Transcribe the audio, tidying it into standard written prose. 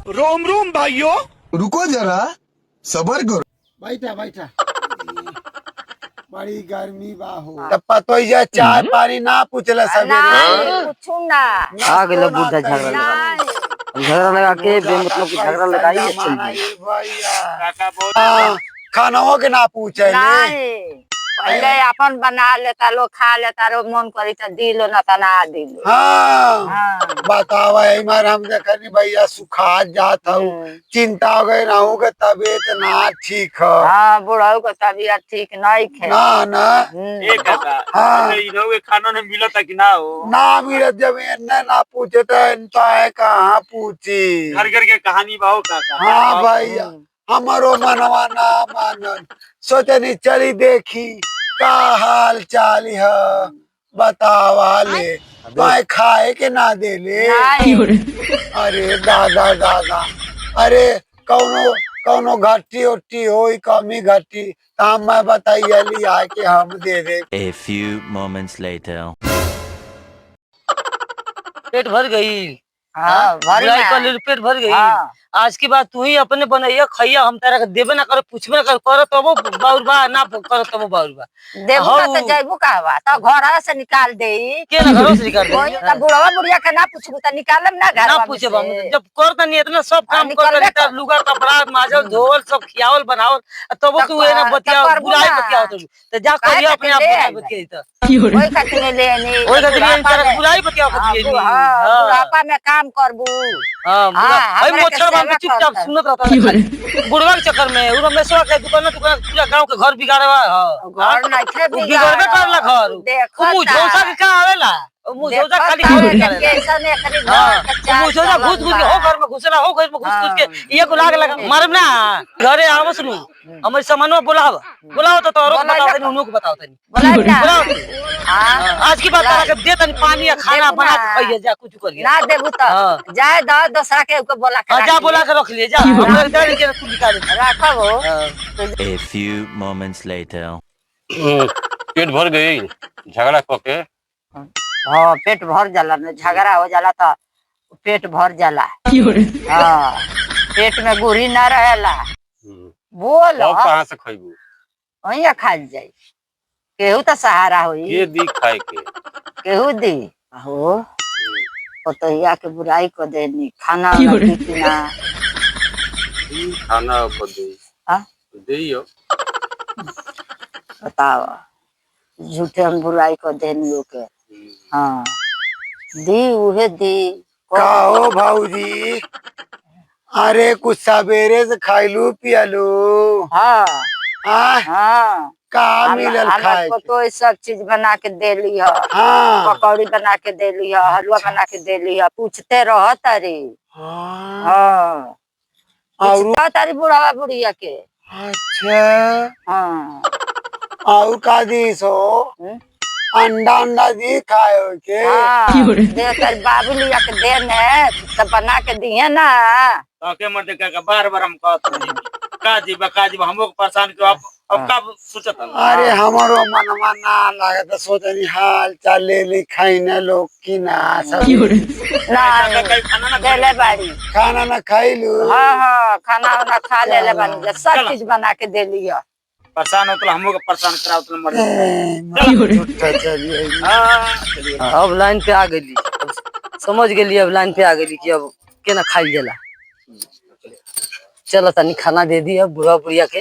रोम रोम भाइयों, रुको जरा सबर करो। बैठा बैठा बड़ी गर्मी बा हो। तो ये चाय पानी ना पूछला सवेरे पूछू ना आ गए बुढ़ा झगड़ा लगा झगड़ा लगा के बेमतलब की झगड़ा लगाई है चल दी भैया खानाओं के ना पूछे नहीं पहले अपन बना लेता लो खा लेता रो मन करी तो दिलो ना तना दिलो। हाँ बतावा हमारे हम देखनी भैया सुखा जात हूँ चिंता हो गई ना होगा तबीयत ना ठीक है। हाँ बुढ़ाऊ का तबीयत ठीक नहीं है ना ना हाँ इन्होंने खाना ने मिला था कि ना हो ना मिले जब इन्हें ना पूछे तो इनका है कहाँ पूछी घर घर के कहानी बाहो काका। हाँ भैया हमारो मनवा ना मानन सोचनी चली देखी का हाल चाल है बतावा ले भाई खाए के ना दे ले। अरे दादा दादा अरे कौनो कौनो घट्टी उट्टी हो कमी घट्टी तो मैं बताइए लिया के हम दे दे। A few moments later. पेट भर गई। हाँ पेट भर गई। हाँ। आज के बाद तू ही अपने बनैया खैया हम तारा के देबे ना कर पूछबे ना कर तब बाउरबा ना कर तब बाउरबा देबू का तो जैबू कहवा तो घर से निकाल दे के ना घरों से निकाल कोई दे तो बुढ़वा बुढ़िया के ना पूछबू तो निकालम ना घर ना पूछे बा जब कर तनी इतना सब काम कर निकलबे तब लुगा कपड़ा माजल धोवल सब खियावल बनावल तब तू ए ना बतिया बुलाई बतिया तो जा करिया अपने आप बतिया त ओई खातिर लेनी ओई खातिर तारा बुलाई बतिया बतिया बुढ़ापा में काम करबू। हां भाई मोछर बांध के चुपचाप सुनत रहता बुढ़वा के चक्कर में उ रमेशवा के दुकान पूरा गांव के घर बिगाड़वा घर नहीं थे बिगड़बे करला घर मुंह झोसा के का आवेला मुंह झोसा खाली घर के कैसा ने खरी घर मुंह झोसा घुस घुस के हो घर में घुसला हो घर में घुस घुस के ये को लाग लगा मारब ना घरे आवस नु हमर सामानवा बोलाव बोलाव तो तोरो बताओ तनी उनको बताओ तनी बोलाव आज की बात तारा के दे तनी पानी या खाना बना के खाइए जा कुछ करिए ना देबू तो जाए द दूसरा के ऊपर बोला के जा बोला के रख लिए जा हमरे घर के तू निकाल रखबो। A few moments later. पेट भर गई झगड़ा करके। हाँ पेट भर जाला न झगड़ा हो जाला तो पेट भर जाला। हाँ पेट में गुरी ना रहेला बोल कहाँ से खाइबू वही खा जाई केहू तो सहारा होई ये दी खाए के केहू दी हो पतोहिया के बुराई को देनी खाना की ना खाना बदे दियो बताओ झूठे हम बुराई को देनी ओके। हाँ दी उहे दी कहो भाऊजी अरे कुछ सवेरे से खाइलू पियलू हाँ हाँ का मिलल खाए को तो सब चीज बना के दे ली है हाँ पकौड़ी बना के दे ली है हलवा बना के दे ली है पूछते रह तारी। हाँ और तारी बुढ़ावा बुढ़िया के। अच्छा हाँ और का दी सो अंडा अंडा दी खाए के। दे तारी बाबू लिया के देने तब बना के दिए ना ताके मत का बार बार हम कहत काजी हमको परेशान क्यों अब का सोचत। अरे हमारो मनवा ना लागे तो सोचनी हाल चाल ले खाई ना लोग की ना सब ना देले बाड़ी खाना ना खाइलू। हाँ हाँ खाना वाना खा ले बन सब चीज बना के दे लिया परेशान हो तो हमको परेशान कराओ तो मर अब लाइन पे आ गई समझ गेली अब लाइन पे आ गई कि अब केना खाई गेला चलो तनी खाना दे दी अब बुढ़ा बुढ़िया के।